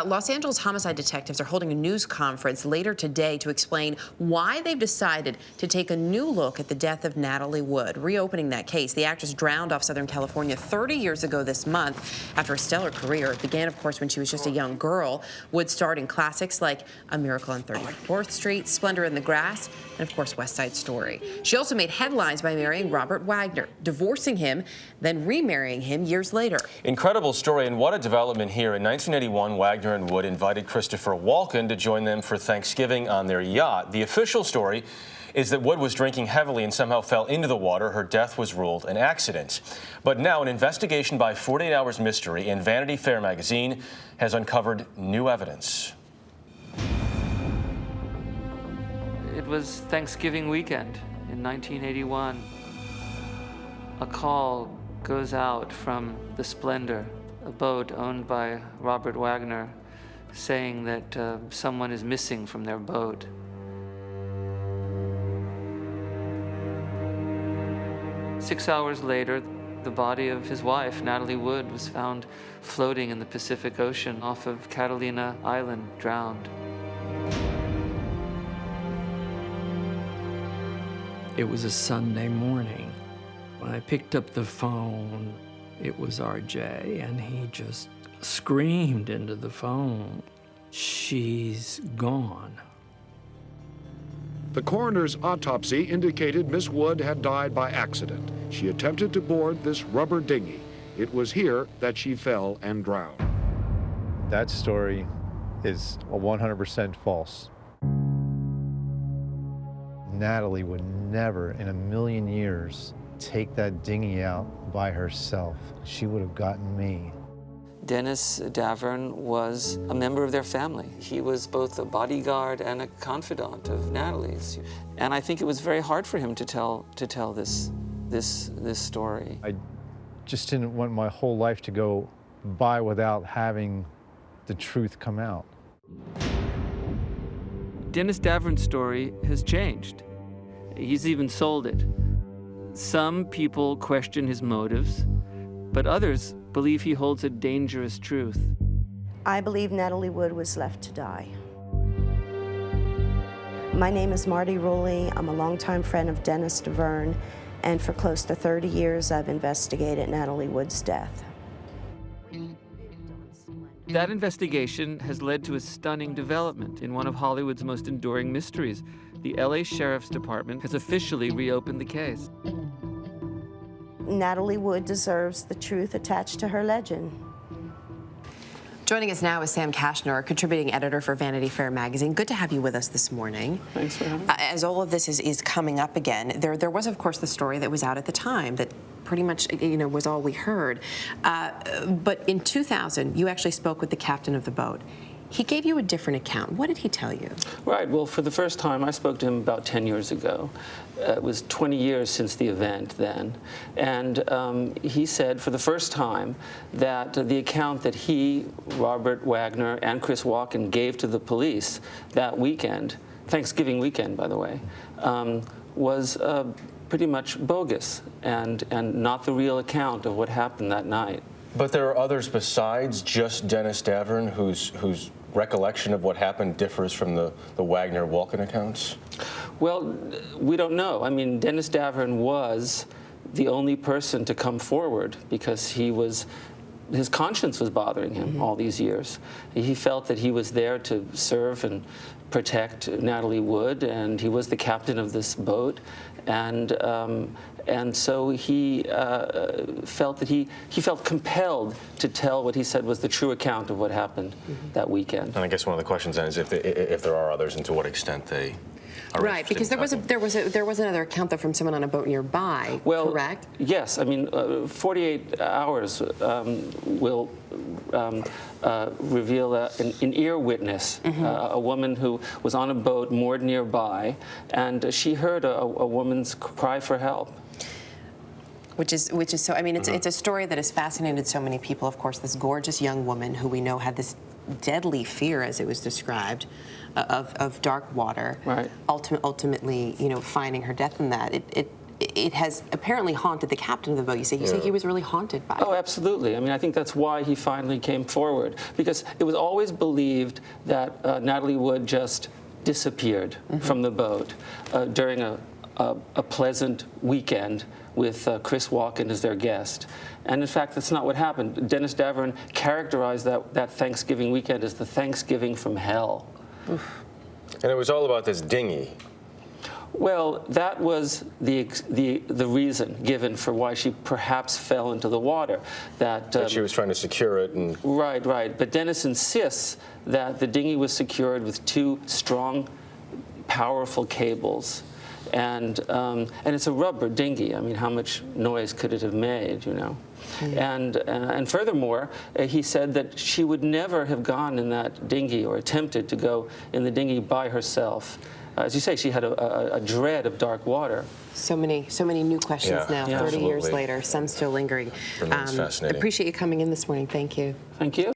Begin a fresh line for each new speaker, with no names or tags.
Los Angeles homicide detectives are holding a news conference later today to explain why they've decided to take a new look at the death of Natalie Wood, reopening that case. The actress drowned off Southern California 30 years ago this month after a stellar career. It began, of course, when she was just a young girl. Wood starred in classics like A Miracle on 34th Street, Splendor in the Grass, and, of course, West Side Story. She also made headlines by marrying Robert Wagner, divorcing him, then remarrying him years later.
Incredible story, and what a development here. In 1981, Wagner and Wood invited Christopher Walken to join them for Thanksgiving on their yacht. The official story is that Wood was drinking heavily and somehow fell into the water. Her death was ruled an accident. But now an investigation by 48 Hours Mystery and Vanity Fair magazine has uncovered new evidence.
It was Thanksgiving weekend in 1981. A call goes out from the Splendor, a boat owned by Robert Wagner, saying that someone is missing from their boat. Six hours later, the body of his wife, Natalie Wood, was found floating in the Pacific Ocean off of Catalina Island, drowned.
It was a Sunday morning. When I picked up the phone, it was RJ, and he just screamed into the phone, "She's gone."
The coroner's autopsy indicated Miss Wood had died by accident. She attempted to board this rubber dinghy. It was here that she fell and drowned.
That story is 100% false. Natalie would never in a million years take that dinghy out by herself. She would have gotten me.
Dennis Davern was a member of their family. He was both a bodyguard and a confidant of Natalie's. And I think it was very hard for him to tell this story.
I just didn't want my whole life to go by without having the truth come out.
Dennis Davern's story has changed. He's even sold it. Some people question his motives, but others believe he holds a dangerous truth.
I believe Natalie Wood was left to die. My name is Marty Ruley. I'm a longtime friend of Dennis Davern, and for close to 30 years I've investigated Natalie Wood's death.
That investigation has led to a stunning development in one of Hollywood's most enduring mysteries. The LA Sheriff's Department has officially reopened the case.
Natalie Wood deserves the truth attached to her legend.
Joining us now is Sam Kashner, a contributing editor for Vanity Fair magazine. Good to have you with us this morning.
Thanks for having me.
As all of this is coming up again, there was, of course, the story that was out at the time that pretty much, was all we heard. But in 2000, you actually spoke with the captain of the boat. He gave you a different account. What did he tell you?
Right. Well, for the first time, I spoke to him about 10 years ago. It was 20 years since the event then. And he said for the first time that the account that he, Robert Wagner, and Chris Walken gave to the police that weekend, Thanksgiving weekend, by the way, was pretty much bogus and not the real account of what happened that night.
But there are others besides just Dennis Davern whose recollection of what happened differs from the Wagner-Walken accounts?
Well, we don't know. I mean, Dennis Davern was the only person to come forward because his conscience was bothering him all these years. He felt that he was there to serve and protect Natalie Wood, and he was the captain of this boat, and so he felt that he felt compelled to tell what he said was the true account of what happened that weekend.
And I guess one of the questions then is if there are others and to what extent they are
right, because there was another account though from someone on a boat nearby.
Well,
correct?
Yes, I mean 48 hours will reveal an ear witness, a woman who was on a boat moored nearby, and she heard a woman's cry for help.
Which is so, I mean, it's a story that has fascinated so many people. Of course, this gorgeous young woman who we know had this deadly fear, as it was described, of dark water.
Right.
Ultimately, finding her death in that. it has apparently haunted the captain of the boat. You say he was really haunted by it.
Oh, absolutely. I mean, I think that's why he finally came forward, because it was always believed that Natalie Wood just disappeared from the boat during a pleasant weekend with Chris Walken as their guest. And in fact, that's not what happened. Dennis Davern characterized that Thanksgiving weekend as the Thanksgiving from hell.
And it was all about this dinghy.
Well, that was the reason given for why she perhaps fell into the water. That
She was trying to secure it. And
Right. But Dennis insists that the dinghy was secured with 2 strong, powerful cables. And it's a rubber dinghy. I mean, how much noise could it have made, you know? And furthermore, he said that she would never have gone in that dinghy or attempted to go in the dinghy by herself. As you say, she had a dread of dark water.
So many new questions now, 30 years
absolutely.
later, some still lingering.
Remains fascinating.
Appreciate you coming in this morning. Thank you.
Thank you.